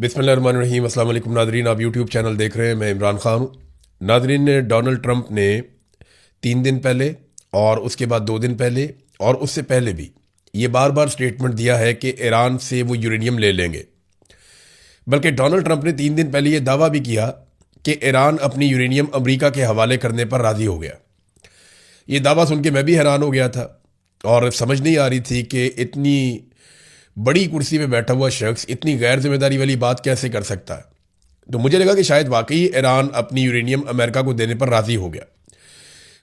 बिस्मिल्लाहिर्रहमानिर्रहीम। अस्सलाम वालेकुम नादरीन, आप यूट्यूब चैनल देख रहे हैं। मैं इमरान खान हूँ। नादरीन, डोनाल्ड ट्रंप ने 3 दिन पहले और उसके बाद 2 दिन पहले और उससे पहले भी ये बार बार स्टेटमेंट दिया है कि ईरान से वो यूरेनियम ले लेंगे। बल्कि डोनाल्ड ट्रंप ने 3 दिन पहले ये दावा भी किया कि ईरान अपनी यूरेनियम अमेरिका के हवाले करने पर राज़ी हो गया। ये दावा सुन के मैं भी हैरान हो गया था और समझ नहीं आ रही थी कि इतनी बड़ी कुर्सी पे बैठा हुआ शख्स इतनी गैर जिम्मेदारी वाली बात कैसे कर सकता है। तो मुझे लगा कि शायद वाकई ईरान अपनी यूरेनियम अमेरिका को देने पर राज़ी हो गया।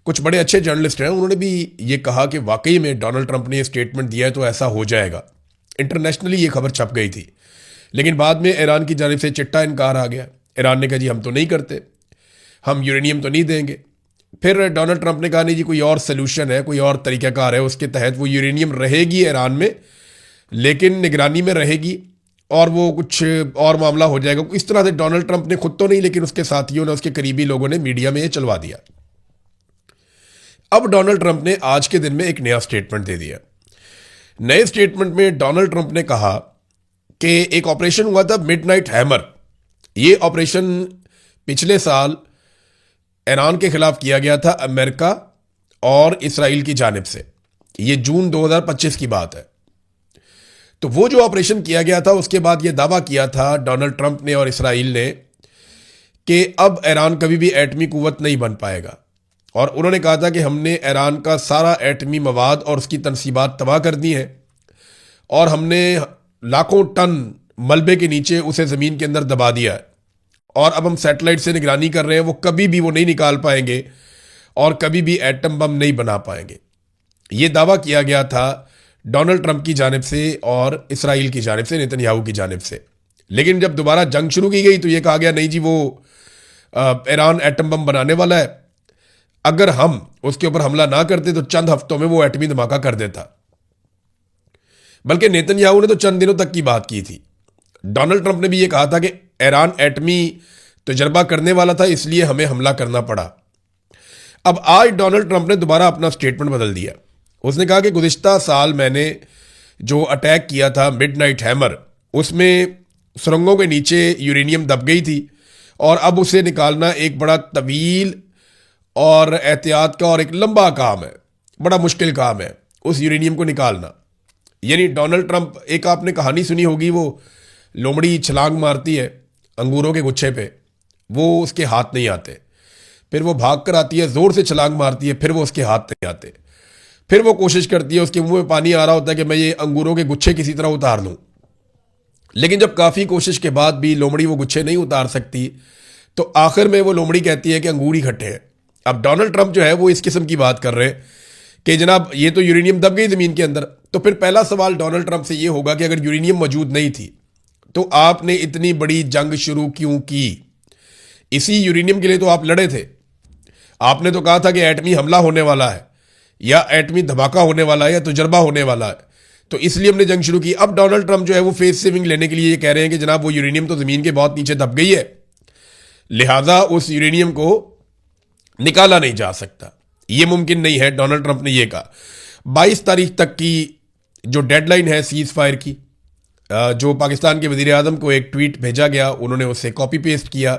कुछ बड़े अच्छे जर्नलिस्ट हैं, उन्होंने भी ये कहा कि वाकई में डोनाल्ड ट्रंप ने ये स्टेटमेंट दिया है तो ऐसा हो जाएगा। इंटरनेशनली ये खबर छप गई थी, लेकिन बाद में ईरान की जानिब से चिट्टा इनकार आ गया। ईरान ने कहा जी हम तो नहीं करते, हम यूरेनियम तो नहीं देंगे। फिर डोनाल्ड ट्रंप ने कहा नहीं जी, कोई और सोल्यूशन है, कोई और तरीक़ाकार है, उसके तहत वो यूरेनियम रहेगी ईरान में, लेकिन निगरानी में रहेगी और वो कुछ और मामला हो जाएगा। इस तरह से डोनाल्ड ट्रंप ने खुद तो नहीं, लेकिन उसके साथियों ने, उसके करीबी लोगों ने मीडिया में ये चलवा दिया। अब डोनाल्ड ट्रंप ने आज के दिन में एक नया स्टेटमेंट दे दिया। नए स्टेटमेंट में डोनाल्ड ट्रंप ने कहा कि एक ऑपरेशन हुआ था मिडनाइट हैमर। ये ऑपरेशन पिछले साल ईरान के खिलाफ किया गया था अमेरिका और इसराइल की जानिब से। ये जून 2025 की बात है। तो वो जो ऑपरेशन किया गया था, उसके बाद ये दावा किया था डोनाल्ड ट्रंप ने और इसराइल ने कि अब ईरान कभी भी एटमी कुव्वत नहीं बन पाएगा। और उन्होंने कहा था कि हमने ईरान का सारा एटमी मवाद और उसकी तनसीबात तबाह कर दी है और हमने लाखों टन मलबे के नीचे उसे ज़मीन के अंदर दबा दिया है और अब हम सैटेलाइट से निगरानी कर रहे हैं, वो कभी भी वो नहीं निकाल पाएंगे और कभी भी एटम बम नहीं बना पाएंगे। ये दावा किया गया था डोनाल्ड ट्रंप की जानिब से और इसराइल की जानिब से, नेतन्याहू की जानिब से। लेकिन जब दोबारा जंग शुरू की गई तो ये कहा गया नहीं जी, वो ईरान एटम बम बनाने वाला है, अगर हम उसके ऊपर हमला ना करते तो चंद हफ्तों में वो एटमी धमाका कर देता। बल्कि नेतन्याहू ने तो चंद दिनों तक की बात की थी। डोनाल्ड ट्रंप ने भी ये कहा था कि ईरान एटमी तजर्बा करने वाला था, इसलिए हमें हमला करना पड़ा। अब आज डोनाल्ड ट्रंप ने दोबारा अपना स्टेटमेंट बदल दिया। उसने कहा कि गुज़िश्ता साल मैंने जो अटैक किया था मिडनाइट हैमर, उसमें सुरंगों के नीचे यूरेनियम दब गई थी और अब उसे निकालना एक बड़ा तवील और एहतियात का और एक लंबा काम है, बड़ा मुश्किल काम है उस यूरेनियम को निकालना। यानी डोनाल्ड ट्रंप, एक आपने कहानी सुनी होगी, वो लोमड़ी छलांग मारती है अंगूरों के गुच्छे पे, वो उसके हाथ नहीं आते, फिर वो भाग कर आती है, ज़ोर से छलांग मारती है, फिर वो उसके हाथ नहीं आते, फिर वो कोशिश करती है, उसके मुंह में पानी आ रहा होता है कि मैं ये अंगूरों के गुच्छे किसी तरह उतार लूं। लेकिन जब काफ़ी कोशिश के बाद भी लोमड़ी वो गुच्छे नहीं उतार सकती तो आखिर में वो लोमड़ी कहती है कि अंगूर ही खट्टे हैं। अब डोनाल्ड ट्रंप जो है वो इस किस्म की बात कर रहे हैं कि जनाब ये तो यूरेनियम दब गई ज़मीन के अंदर। तो फिर पहला सवाल डोनाल्ड ट्रंप से ये होगा कि अगर यूरेनियम मौजूद नहीं थी तो आपने इतनी बड़ी जंग शुरू क्यों की? इसी यूरेनियम के लिए तो आप लड़े थे। आपने तो कहा था कि एटमी हमला होने वाला है या एटमी धमाका होने वाला है या तजर्बा होने वाला है, तो इसलिए हमने जंग शुरू की। अब डोनाल्ड ट्रंप जो है वो फेस सेविंग लेने के लिए ये कह रहे हैं कि जनाब वो यूरेनियम तो ज़मीन के बहुत नीचे दब गई है, लिहाजा उस यूरेनियम को निकाला नहीं जा सकता, ये मुमकिन नहीं है। डोनाल्ड ट्रंप ने यह कहा। 22 तारीख तक की जो डेडलाइन है सीज फायर की, जो पाकिस्तान के वज़ीर आज़म को एक ट्वीट भेजा गया, उन्होंने उसे कॉपी पेस्ट किया।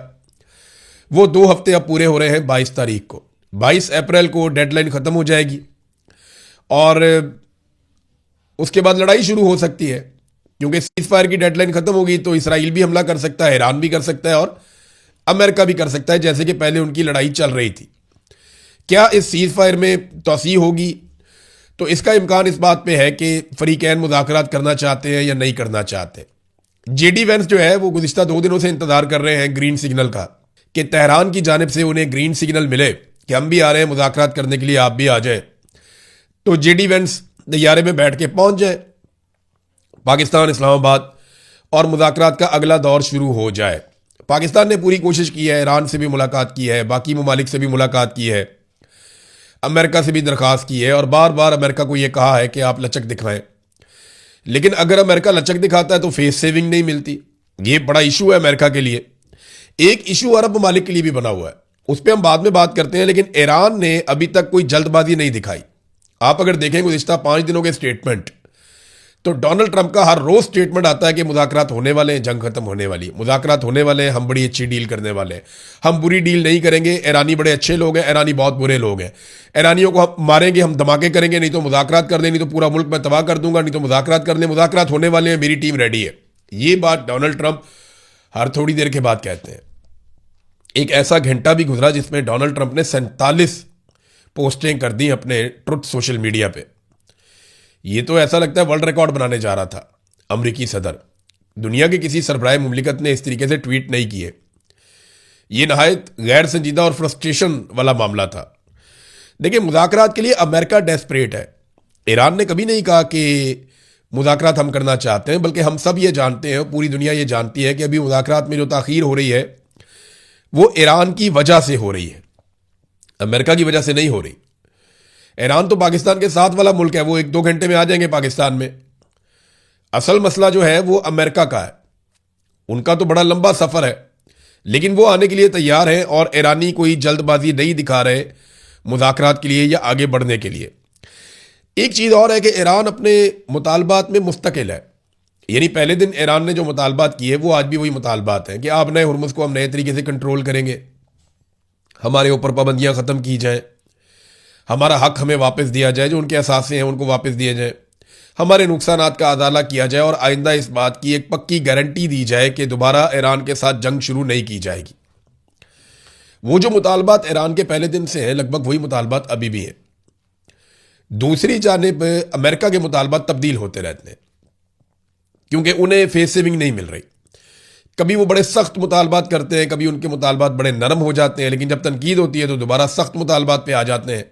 वो 2 हफ्ते अब पूरे हो रहे हैं। 22 तारीख को, 22 अप्रैल को डेडलाइन ख़त्म हो जाएगी और उसके बाद लड़ाई शुरू हो सकती है, क्योंकि सीज फायर की डेडलाइन ख़त्म होगी तो इसराइल भी हमला कर सकता है, ईरान भी कर सकता है और अमेरिका भी कर सकता है, जैसे कि पहले उनकी लड़ाई चल रही थी। क्या इस सीज फायर में तोसी होगी? तो इसका इम्कान इस बात पे है कि फरीकैन मुज़ाकरात करना चाहते हैं या नहीं करना चाहते। जेडी वेंस जो है वो गुज़िश्ता 2 दिनों से इंतज़ार कर रहे हैं ग्रीन सिग्नल का, कि तेहरान की जानिब से उन्हें ग्रीन सिग्नल मिले कि हम भी आ रहे हैं मुज़ाकरात करने के लिए, आप भी आ जाए। तो जेडी वेंस तैयारे में बैठ के पहुंच जाए पाकिस्तान, इस्लामाबाद, और मुज़ाकरात का अगला दौर शुरू हो जाए। पाकिस्तान ने पूरी कोशिश की है, ईरान से भी मुलाकात की है, बाकी ममालिक से भी मुलाकात की है, अमेरिका से भी दरख्वास्त की है और बार बार अमेरिका को यह कहा है कि आप लचक दिखाएं। लेकिन अगर अमेरिका लचक दिखाता है तो फेस सेविंग नहीं मिलती। ये बड़ा इशू है अमेरिका के लिए। एक इशू अरब ममालिक के लिए भी बना हुआ है, उस पर हम बाद में बात करते हैं। लेकिन ईरान ने अभी तक कोई जल्दबाजी नहीं दिखाई। आप अगर देखें गुज़िश्ता 5 दिनों के स्टेटमेंट, तो डोनाल्ड ट्रंप का हर रोज स्टेटमेंट आता है कि मुज़ाकरात होने वाले हैं, जंग खत्म होने वाली है, मुज़ाकरात होने वाले हैं, हम बड़ी अच्छी डील करने वाले हैं, हम बुरी डील नहीं करेंगे, ईरानी बड़े अच्छे लोग हैं, ईरानी बहुत बुरे लोग हैं, ईरानियों को हम मारेंगे, हम धमाके करेंगे, नहीं तो मुज़ाकरात कर दें, नहीं तो पूरा मुल्क मैं तबाह कर दूंगा, नहीं तो मुज़ाकरात कर दें, मुज़ाकरात होने वाले हैं, मेरी टीम रेडी है। ये बात डोनाल्ड ट्रंप हर थोड़ी देर के बाद कहते हैं। एक ऐसा घंटा भी गुजरा जिसमें डोनाल्ड ट्रंप ने 47 पोस्टें कर दी अपने ट्रुथ सोशल मीडिया पे। ये तो ऐसा लगता है वर्ल्ड रिकॉर्ड बनाने जा रहा था अमरीकी सदर। दुनिया के किसी सरबराह मुमलिकत ने इस तरीके से ट्वीट नहीं किए। ये नहायत गैर संजीदा और फ्रस्ट्रेशन वाला मामला था। देखिए, मुज़ाकरात के लिए अमेरिका डेस्परेट है। ईरान ने कभी नहीं कहा कि मुज़ाकरात हम करना चाहते हैं, बल्कि हम सब ये जानते हैं, पूरी दुनिया ये जानती है कि अभी मुज़ाकरात में जो ताख़ीर हो रही है वो ईरान की वजह से हो रही है, अमेरिका की वजह से नहीं हो रही। ईरान तो पाकिस्तान के साथ वाला मुल्क है, वो 1-2 घंटे में आ जाएंगे पाकिस्तान में। असल मसला जो है वो अमेरिका का है। उनका तो बड़ा लंबा सफ़र है, लेकिन वो आने के लिए तैयार हैं और ईरानी कोई जल्दबाजी नहीं दिखा रहे मुज़ाकरात के लिए या आगे बढ़ने के लिए। एक चीज़ और है कि ईरान अपने मुतालबात में मुस्तकिल है। यानी पहले दिन ईरान ने जो मुतालबात किए वो आज भी वही मुतालबात हैं कि आप नए हुर्मुज़ को हम नए तरीके से कंट्रोल करेंगे, हमारे ऊपर पाबंदियाँ ख़त्म की जाएँ, हमारा हक हमें वापस दिया जाए, जो उनके असासे हैं उनको वापस दिए जाए, हमारे नुकसानात का अदाला किया जाए और आइंदा इस बात की एक पक्की गारंटी दी जाए कि दोबारा ईरान के साथ जंग शुरू नहीं की जाएगी। वो जो मुतालबात ईरान के पहले दिन से हैं लगभग वही मुतालबात अभी भी हैं। दूसरी जानिब अमेरिका के मुतालबात तब्दील होते रहते हैं क्योंकि उन्हें फेस सेविंग नहीं मिल रही। कभी वो बड़े सख्त मुतालबात करते हैं, कभी उनके मुतालबात बड़े नरम हो जाते हैं, लेकिन जब तनकीद होती है तो दोबारा सख्त मुतालबात पे आ जाते हैं।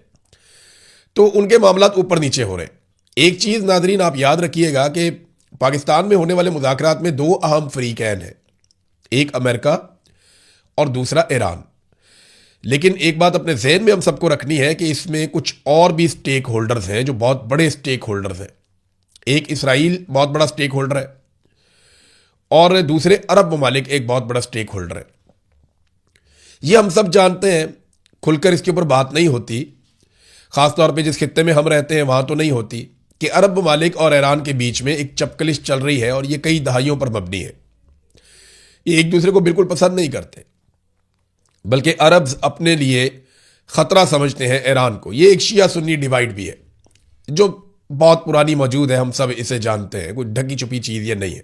तो उनके मामलात ऊपर नीचे हो रहे हैं। एक चीज़ नाजरीन आप याद रखिएगा कि पाकिस्तान में होने वाले मुज़ाकरात में 2 अहम फरीकैन हैं, एक अमेरिका और दूसरा ईरान। लेकिन एक बात अपने जहन में हम सबको रखनी है कि इसमें कुछ और भी स्टेक होल्डर्स हैं जो बहुत बड़े स्टेक होल्डर्स हैं। एक इसराइल बहुत बड़ा स्टेक होल्डर है और दूसरे अरब ममालिक एक बहुत बड़ा स्टेक होल्डर है। ये हम सब जानते हैं, खुलकर इसके ऊपर बात नहीं होती, ख़ासतौर पे जिस खित्ते में हम रहते हैं वहाँ तो नहीं होती, कि अरब ममालिक और ईरान के बीच में एक चपकलिश चल रही है और ये कई दहाइयों पर मबनी है। ये एक दूसरे को बिल्कुल पसंद नहीं करते, बल्कि अरब्स अपने लिए ख़तरा समझते हैं ईरान को। ये एक शिया सुन्नी डिवाइड भी है जो बहुत पुरानी मौजूद है, हम सब इसे जानते हैं, कोई ढकी छुपी चीज़ ये नहीं है।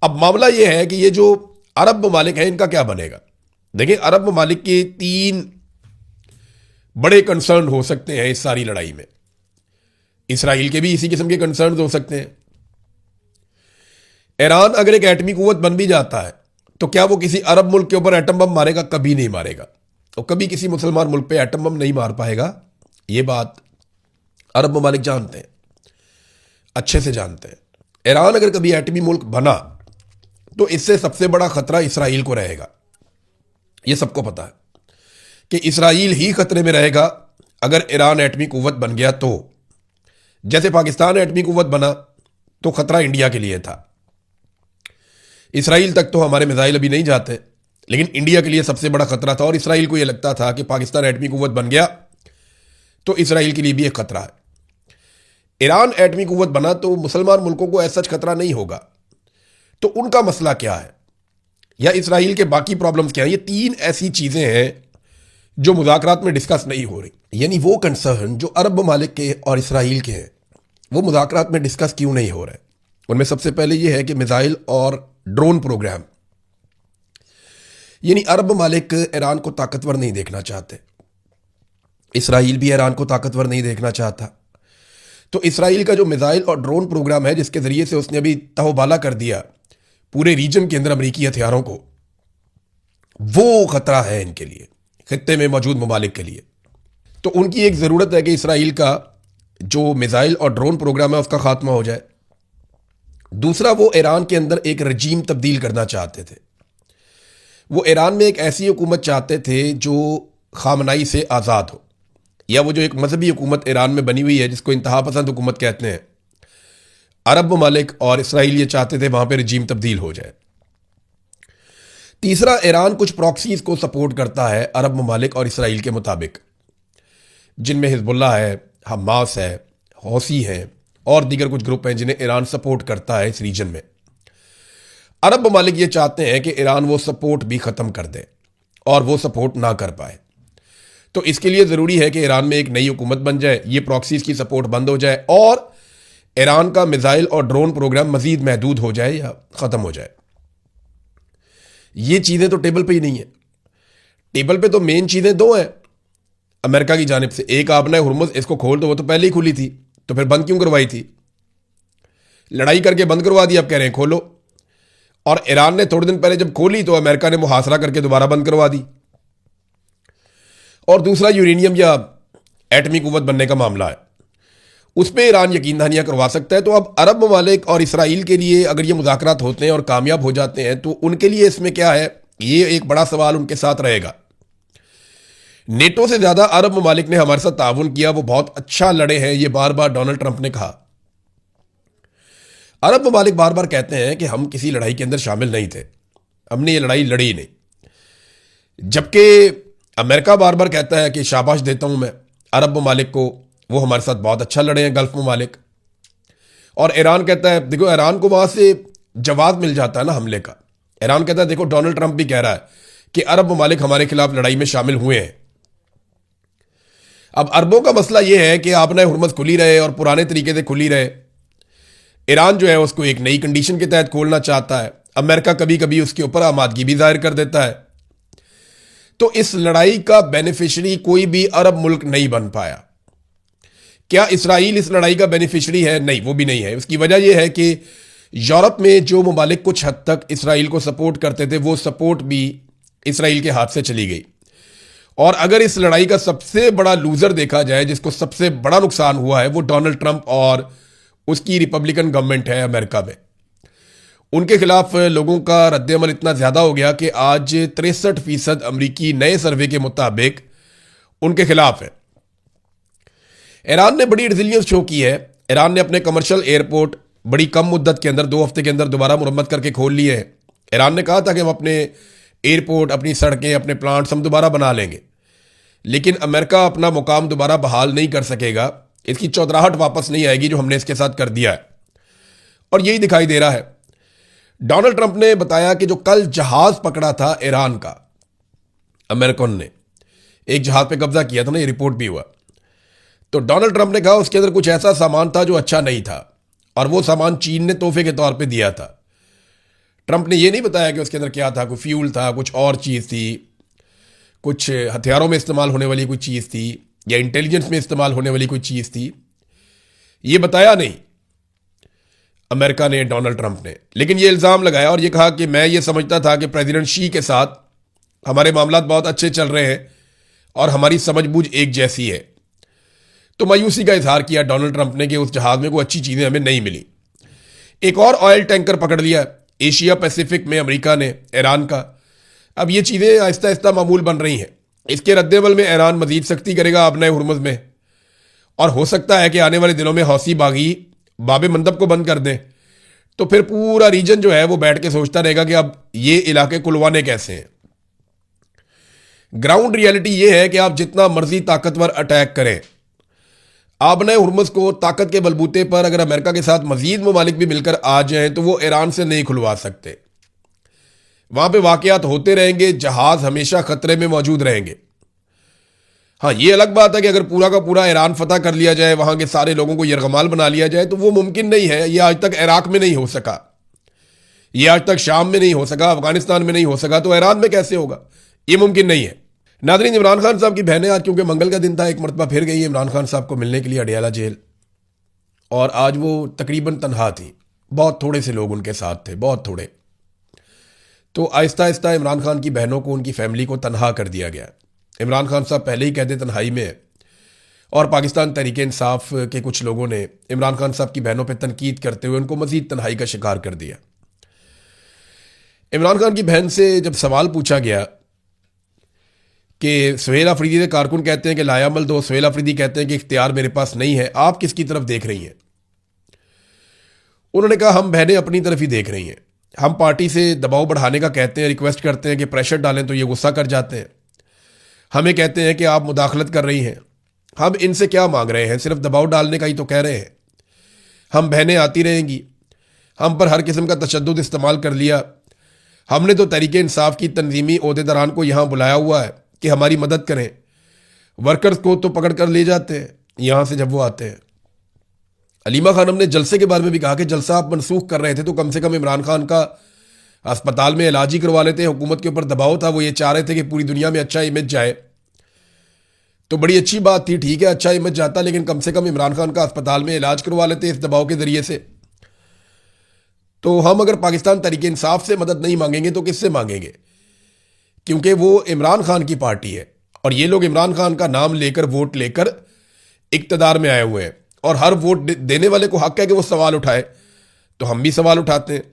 अब मामला ये है कि ये जो अरब ममालिक हैं इनका क्या बनेगा। देखिए, अरब ममालिक के 3 बड़े कंसर्न हो सकते हैं इस सारी लड़ाई में। इसराइल के भी इसी किस्म के कंसर्न हो सकते हैं। ईरान अगर एक एटमी कुव्वत बन भी जाता है तो क्या वो किसी अरब मुल्क के ऊपर एटम बम मारेगा? कभी नहीं मारेगा। और कभी किसी मुसलमान मुल्क पे एटम बम नहीं मार पाएगा। ये बात अरब ममालिक जानते हैं, अच्छे से जानते हैं। ईरान अगर कभी एटमी मुल्क बना तो इससे सबसे बड़ा खतरा इसराइल को रहेगा। यह सबको पता है कि इसराइल ही खतरे में रहेगा अगर ईरान एटमी कुव्वत बन गया तो। जैसे पाकिस्तान एटमी कुव्वत बना तो खतरा इंडिया के लिए था। इसराइल तक तो हमारे मिसाइल अभी नहीं जाते, लेकिन इंडिया के लिए सबसे बड़ा खतरा था और इसराइल को यह लगता था कि पाकिस्तान एटमी कुव्वत बन गया तो इसराइल के लिए भी एक खतरा है। ईरान एटमी कुव्वत बना तो मुसलमान मुल्कों को ऐसा खतरा नहीं होगा। तो उनका मसला क्या है या इसराइल के बाकी प्रॉब्लम्स क्या है? ये 3 ऐसी चीज़ें हैं जो मुज़ाकरात में डिस्कस नहीं हो रही। यानी वो कंसर्न जो अरब ममालिक के और इसराइल के हैं वो मुज़ाकरात में डिस्कस क्यों नहीं हो रहे? उनमें सबसे पहले ये है कि मिसाइल और ड्रोन प्रोग्राम। यानी अरब ममालिक ईरान को ताकतवर नहीं देखना चाहते, इसराइल भी ईरान को ताकतवर नहीं देखना चाहता। तो इसराइल का जो मिसाइल और ड्रोन प्रोग्राम है जिसके ज़रिए से उसने अभी तहोबाला कर दिया पूरे रीजन के अंदर अमरीकी हथियारों को, वो खतरा है इनके लिए, खित्ते में मौजूद ममालिक के लिए। तो उनकी एक ज़रूरत है कि इसराइल का जो मिसाइल और ड्रोन प्रोग्राम है उसका खात्मा हो जाए। दूसरा, वो ईरान के अंदर एक रजीम तब्दील करना चाहते थे। वो ईरान में एक ऐसी हुकूमत चाहते थे जो खामनाई से आज़ाद हो, या वो जो एक मजहबी हुकूमत ईरान में बनी हुई है जिसको इंतहा पसंद हुकूमत कहते हैं, अरब ममालिक और इसराइल ये चाहते थे वहाँ पर रजीम तब्दील हो जाए। तीसरा, ईरान कुछ प्रॉक्सीज को सपोर्ट करता है अरब ममालिक और इसराइल के मुताबिक, जिनमें हिजबुल्लाह है, हमास है, हौसी हैं, और दीगर कुछ ग्रुप हैं जिन्हें ईरान सपोर्ट करता है इस रीजन में। अरब ममालिक ये चाहते हैं कि ईरान वो सपोर्ट भी ख़त्म कर दे और वो सपोर्ट ना कर पाए। तो इसके लिए ज़रूरी है कि ईरान में एक नई हुकूमत बन जाए, ये प्रॉक्सीज की सपोर्ट बंद हो जाए और ईरान का मिसाइल और ड्रोन प्रोग्राम मजीद महदूद हो जाए या ख़त्म हो जाए। ये चीज़ें तो टेबल पे ही नहीं है। टेबल पे तो मेन चीज़ें दो हैं अमेरिका की जानिब से। एक, आपने हुर्मुज़ इसको खोल दो, वो तो पहले ही खुली थी, तो फिर बंद क्यों करवाई थी? लड़ाई करके बंद करवा दी, अब कह रहे हैं खोलो। और ईरान ने थोड़े दिन पहले जब खोली तो अमेरिका ने मुहासरा करके दोबारा बंद करवा दी। और दूसरा, यूरेनियम या एटमी कुव्वत बनने का मामला है, उस पर ईरान यकीन दहानियां करवा सकता है। तो अब अरब ममालिक और इसराइल के लिए अगर ये मुज़ाकरात होते हैं और कामयाब हो जाते हैं तो उनके लिए इसमें क्या है, ये एक बड़ा सवाल उनके साथ रहेगा। नेटो से ज़्यादा अरब ममालिक ने हमारे साथ ताउन किया, वो बहुत अच्छा लड़े हैं, ये बार बार डोनाल्ड ट्रंप ने कहा। अरब ममालिक बार बार कहते हैं कि हम किसी लड़ाई के अंदर शामिल नहीं थे, हमने ये लड़ाई लड़ी ही नहीं, जबकि अमेरिका बार बार कहता है कि शाबाश देता हूं मैं अरब ममालिक को, वो हमारे साथ बहुत अच्छा लड़े हैं गल्फ ममालिक। और ईरान कहता है, देखो ईरान को वहां से जवाब मिल जाता है ना हमले का। ईरान कहता है देखो डोनाल्ड ट्रंप भी कह रहा है कि अरब ममालिक हमारे खिलाफ लड़ाई में शामिल हुए हैं। अब अरबों का मसला यह है कि आपने हुर्मुज़ खुली रहे और पुराने तरीके से खुली रहे। ईरान जो है उसको एक नई कंडीशन के तहत खोलना चाहता है। अमेरिका कभी कभी उसके ऊपर आमादगी भी जाहिर कर देता है। तो इस लड़ाई का बेनिफिशियरी कोई भी अरब मुल्क नहीं बन पाया। क्या इसराइल इस लड़ाई का बेनिफिशियरी है? नहीं, वो भी नहीं है। उसकी वजह यह है कि यूरोप में जो ममालिक कुछ हद तक इसराइल को सपोर्ट करते थे, वो सपोर्ट भी इसराइल के हाथ से चली गई। और अगर इस लड़ाई का सबसे बड़ा लूजर देखा जाए, जिसको सबसे बड़ा नुकसान हुआ है, वो डोनाल्ड ट्रंप और उसकी रिपब्लिकन गवर्नमेंट है अमेरिका में। उनके खिलाफ लोगों का रद्द-ए-अमल इतना ज़्यादा हो गया कि आज 63% अमरीकी नए सर्वे के मुताबिक उनके खिलाफ है। ईरान ने बड़ी रिजिलियंस शो की है। ईरान ने अपने कमर्शियल एयरपोर्ट बड़ी कम मुद्दत के अंदर 2 हफ्ते के अंदर दोबारा मुरम्मत करके खोल लिए हैं। ईरान ने कहा था कि हम अपने एयरपोर्ट, अपनी सड़कें, अपने प्लांट्स हम दोबारा बना लेंगे, लेकिन अमेरिका अपना मुकाम दोबारा बहाल नहीं कर सकेगा। इसकी चौधराहट वापस नहीं आएगी जो हमने इसके साथ कर दिया है, और यही दिखाई दे रहा है। डोनाल्ड ट्रंप ने बताया कि जो कल जहाज पकड़ा था ईरान का, अमेरिकन ने एक जहाज पे कब्जा किया था ना, ये रिपोर्ट भी हुआ। तो डोनाल्ड ट्रंप ने कहा उसके अंदर कुछ ऐसा सामान था जो अच्छा नहीं था, और वो सामान चीन ने तोहफे के तौर पे दिया था। ट्रंप ने ये नहीं बताया कि उसके अंदर क्या था, कोई फ्यूल था, कुछ और चीज़ थी, कुछ हथियारों में इस्तेमाल होने वाली कोई चीज़ थी, या इंटेलिजेंस में इस्तेमाल होने वाली कोई चीज़ थी। ये बताया नहीं अमेरिका ने, डोनाल्ड ट्रंप ने, लेकिन ये इल्ज़ाम लगाया और ये कहा कि मैं ये समझता था कि प्रेसिडेंट शी के साथ हमारे मामला बहुत अच्छे चल रहे हैं और हमारी समझबूझ एक जैसी है। तो मायूसी का इजहार किया डोनाल्ड ट्रंप ने कि उस जहाज में कोई अच्छी चीज़ें हमें नहीं मिली। एक और ऑयल टैंकर पकड़ लिया एशिया पैसिफिक में अमेरिका ने, ईरान का। अब ये चीज़ें आहिस्ता आहिस्ता मामूल बन रही हैं। इसके रद्द-ए-अमल में ईरान मजीद सख्ती करेगा आपने हुर्मुज़ में, और हो सकता है कि आने वाले दिनों में हौसी बागी बाबे मंदब को बंद कर दें। तो फिर पूरा रीजन जो है वो बैठ के सोचता रहेगा कि अब ये इलाके खुलवाने कैसे हैं। ग्राउंड रियलिटी ये है कि आप जितना मर्जी ताकतवर अटैक करें, आपने हुर्मुज़ को ताकत के बलबूते पर अगर अमेरिका के साथ मजीद ममालिक भी मिलकर आ जाएं तो वो ईरान से नहीं खुलवा सकते। वहां पे वाकयात होते रहेंगे, जहाज हमेशा खतरे में मौजूद रहेंगे। हाँ, ये अलग बात है कि अगर पूरा का पूरा ईरान फतह कर लिया जाए, वहां के सारे लोगों को यरगमाल बना लिया जाए, तो वो मुमकिन नहीं है। ये आज तक इराक में नहीं हो सका, ये आज तक शाम में नहीं हो सका, अफगानिस्तान में नहीं हो सका, तो ईरान में कैसे होगा? ये मुमकिन नहीं है। नाज़रीन, इमरान खान साहब की बहनें आज, क्योंकि मंगल का दिन था, एक मरतबा फिर गई इमरान खान साहब को मिलने के लिए अडियाला जेल, और आज वो तकरीबन तनहा थी। बहुत थोड़े से लोग उनके साथ थे, बहुत थोड़े। तो आहिस्ता आहिस्ता इमरान खान की बहनों को, उनकी फैमिली को तनहा कर दिया गया। इमरान खान साहब पहले ही कहते तन्हाई में है, और पाकिस्तान तहरीक इंसाफ के कुछ लोगों ने इमरान खान साहब की बहनों पर तनकीद करते हुए उनको मजीद तन्हाई का शिकार कर दिया। इमरान खान की बहन से जब सवाल पूछा गया कि सुहेल अफरीदी के कारकुन कहते हैं कि लायामल दो, सुहेल अफरीदी कहते हैं कि इख्तियार मेरे पास नहीं है, आप किसकी तरफ देख रही हैं? उन्होंने कहा हम बहनें अपनी तरफ ही देख रही हैं। हम पार्टी से दबाव बढ़ाने का कहते हैं, रिक्वेस्ट करते हैं कि प्रेशर डालें, तो ये गुस्सा कर जाते हैं। हमें कहते हैं कि आप मुदाखलत कर रही हैं। हम इनसे क्या मांग रहे हैं? सिर्फ दबाव डालने का ही तो कह रहे हैं। हम बहनें आती रहेंगी, हम पर हर किस्म का तशद्दुद इस्तेमाल कर लिया। हमने तो तहरीक इंसाफ की तंजीमी ओहदेदारान को यहाँ बुलाया हुआ है कि हमारी मदद करें। वर्कर्स को तो पकड़ कर ले जाते हैं यहाँ से जब वो आते हैं। अलीमा खानम ने जलसे के बारे में भी कहा कि जलसा आप मनसूख कर रहे थे तो कम से कम इमरान खान का अस्पताल में इलाज ही करवा लेते। हुकूमत के ऊपर दबाव था, वो ये चाह रहे थे कि पूरी दुनिया में अच्छा इमेज जाए, तो बड़ी अच्छी बात थी, ठीक है अच्छा इमेज जाता, लेकिन कम से कम इमरान खान का अस्पताल में इलाज करवा लेते इस दबाव के जरिए से। तो हम अगर पाकिस्तान तहरीक इंसाफ से मदद नहीं मांगेंगे तो किससे मांगेंगे? क्योंकि वो इमरान खान की पार्टी है और ये लोग इमरान खान का नाम लेकर वोट लेकर इक्तदार में आए हुए हैं, और हर वोट देने वाले को हक है कि वो सवाल उठाए, तो हम भी सवाल उठाते हैं।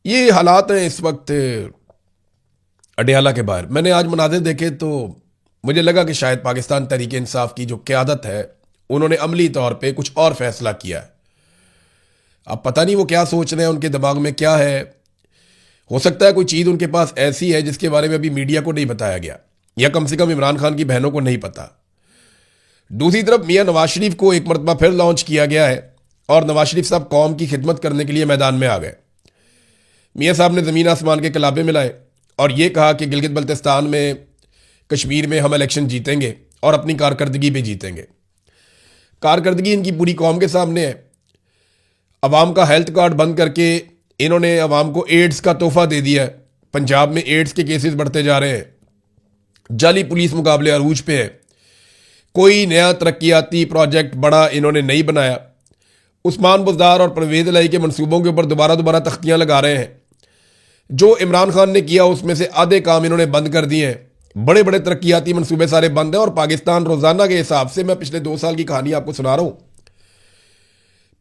ये हालात हैं इस वक्त अडियाला के बाहर। मैंने आज मनाज़िर देखे तो मुझे लगा कि शायद पाकिस्तान तहरीक इंसाफ की जो क़यादत है उन्होंने अमली तौर पे कुछ और फैसला किया है। अब पता नहीं वो क्या सोच रहे हैं, उनके दिमाग में क्या है। हो सकता है कोई चीज़ उनके पास ऐसी है जिसके बारे में अभी मीडिया को नहीं बताया गया, या कम से कम इमरान खान की बहनों को नहीं पता। दूसरी तरफ मियाँ नवाज शरीफ को एक मरतबा फिर लॉन्च किया गया है और नवाज शरीफ साहब कौम की खिदमत करने के लिए मैदान में आ गए। मियाँ साहब ने ज़मीन आसमान के कलाबे मिलाए और ये कहा कि गिलगित बल्तिस्तान में, कश्मीर में हम इलेक्शन जीतेंगे और अपनी कारकर्दगी पे जीतेंगे। कारकर्दगी इनकी पूरी कौम के सामने है। अवाम का हेल्थ कार्ड बंद करके इन्होंने अवाम को एड्स का तोहफा दे दिया है। पंजाब में एड्स के केसेस बढ़ते जा रहे हैं। जाली पुलिस मुकाबले अरूज पे है। कोई नया तरक्याती प्रोजेक्ट बड़ा इन्होंने नहीं बनाया। उस्मान बुज़दार और परवेज़ इलाही के मंसूबों के ऊपर दोबारा तख्तियाँ लगा रहे हैं। जो इमरान खान ने किया उसमें से आधे काम इन्होंने बंद कर दिए हैं। बड़े बड़े तरक्याती मंसूबे सारे बंद हैं। और पाकिस्तान रोज़ाना के हिसाब से, मैं पिछले 2 साल की कहानी आपको सुना रहा हूँ,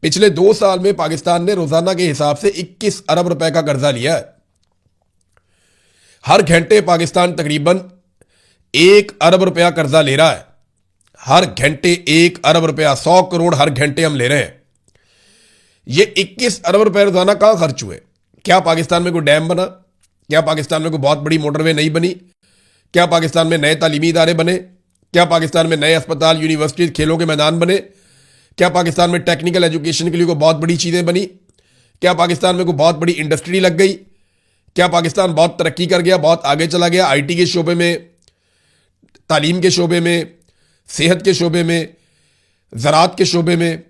पिछले 2 साल में पाकिस्तान ने रोज़ाना के हिसाब से 21 अरब रुपए का कर्जा लिया है। हर घंटे पाकिस्तान तकरीबन 1 अरब रुपया कर्जा ले रहा है। हर घंटे 1 अरब रुपया, 100 करोड़ हर घंटे हम ले रहे हैं। ये 21 अरब रुपए रोजाना कहां खर्च हुए? क्या पाकिस्तान में कोई डैम बना? क्या पाकिस्तान में कोई बहुत बड़ी मोटरवे नहीं बनी? क्या पाकिस्तान में नए तालीमी इदारे बने? क्या पाकिस्तान में नए अस्पताल, यूनिवर्सिटीज, खेलों के मैदान बने? क्या पाकिस्तान में टेक्निकल एजुकेशन के लिए कोई बहुत बड़ी चीजें बनी? क्या पाकिस्तान में कोई बहुत बड़ी इंडस्ट्री लग गई? क्या पाकिस्तान बहुत तरक्की कर गया, बहुत आगे चला गया आईटी के शोबे में, तालीम के शोबे में, सेहत के शोबे में, ज़राअत के शोबे में,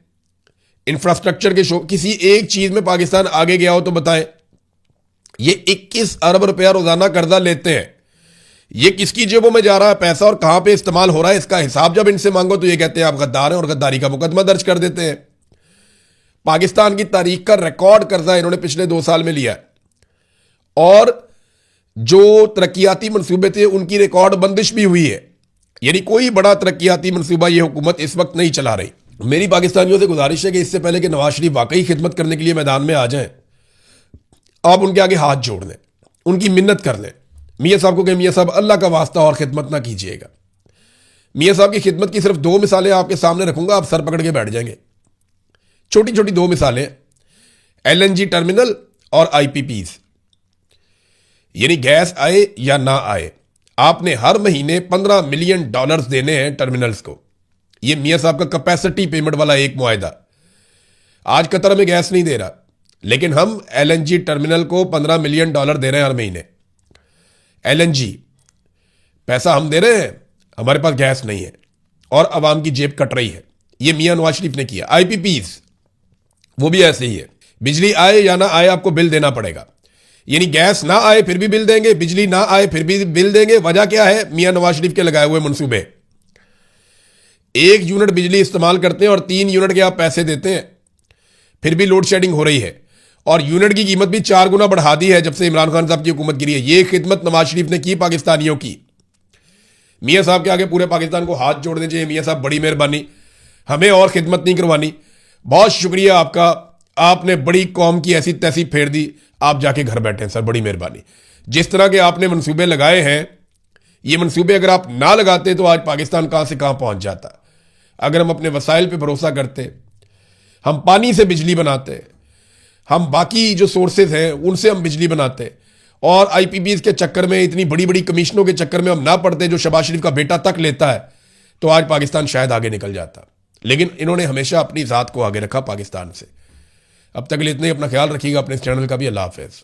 इंफ्रास्ट्रक्चर के शोबे, किसी एक चीज में पाकिस्तान आगे गया हो तो बताएं। ये 21 अरब रुपया रोजाना कर्जा लेते हैं। ये किसकी जेबों में जा रहा है पैसा और कहां पे इस्तेमाल हो रहा है, इसका हिसाब जब इनसे मांगो तो ये कहते हैं आप गद्दार हैं और गद्दारी का मुकदमा दर्ज कर देते हैं। पाकिस्तान की तारीख का रिकॉर्ड कर्जा इन्होंने पिछले 2 साल में लिया है और जो तरक्याती मंसूबे थे उनकी रिकॉर्ड बंदिश भी हुई है। यानी कोई बड़ा तरक्याती मंसूबा ये हुकूमत इस वक्त नहीं चला रही। मेरी पाकिस्तानियों से गुजारिश है कि इससे पहले कि नवाज शरीफ वाकई खिदमत करने के लिए मैदान में आ जाएं, आप उनके आगे हाथ जोड़ लें, उनकी मिन्नत कर लें। मियाँ साहब को कहें, मियाँ साहब अल्लाह का वास्ता और खिदमत ना कीजिएगा। मियाँ साहब की खिदमत की सिर्फ 2 मिसालें आपके सामने रखूंगा, आप सर पकड़ के बैठ जाएंगे। छोटी छोटी 2 मिसालें, LNG टर्मिनल और IPPs। यानी गैस आए या ना आए, आपने हर महीने $15 मिलियन देने हैं टर्मिनल्स को। यह मियाँ साहब का कैपेसिटी पेमेंट वाला एक मुआहदा। आज कतर में गैस नहीं दे रहा, लेकिन हम LNG टर्मिनल को $15 मिलियन दे रहे हैं हर महीने। LNG पैसा हम दे रहे हैं, हमारे पास गैस नहीं है और अवाम की जेब कट रही है। यह मियाँ नवाज शरीफ ने किया। IPPs वो भी ऐसे ही है। बिजली आए या ना आए आपको बिल देना पड़ेगा। यानी गैस ना आए फिर भी बिल देंगे, बिजली ना आए फिर भी बिल देंगे। वजह क्या है? मियां नवाज शरीफ के लगाए हुए मंसूबे। 1 यूनिट बिजली इस्तेमाल करते हैं और 3 यूनिट के आप पैसे देते हैं, फिर भी लोड शेडिंग हो रही है और यूनिट की कीमत भी 4 गुना बढ़ा दी है जब से इमरान खान साहब की हुकूमत गिरी है। यह खिदमत नवाज शरीफ ने की पाकिस्तानियों की। मियाँ साहब के आगे पूरे पाकिस्तान को हाथ जोड़ने चाहिए। मियाँ साहब बड़ी मेहरबानी, हमें और खिदमत नहीं करवानी। बहुत शुक्रिया आपका, आपने बड़ी कौम की ऐसी तैसी फेर दी, आप जाके घर बैठे हैं सर, बड़ी मेहरबानी। जिस तरह के आपने मंसूबे लगाए हैं, ये मंसूबे अगर आप ना लगाते तो आज पाकिस्तान कहां से कहां पहुंच जाता। अगर हम अपने वसाइल पे भरोसा करते, हम पानी से बिजली बनाते, हम बाकी जो सोर्सेज हैं उनसे हम बिजली बनाते और IPPs के चक्कर में, इतनी बड़ी बड़ी कमीशनों के चक्कर में हम ना पड़ते जो शहबाज शरीफ का बेटा तक लेता है, तो आज पाकिस्तान शायद आगे निकल जाता। लेकिन इन्होंने हमेशा अपनी ज़ात को आगे रखा पाकिस्तान से। अब तक के लिए इतने ही, अपना ख्याल रखिएगा, अपने इस चैनल का भी। अल्लाह हाफिज़।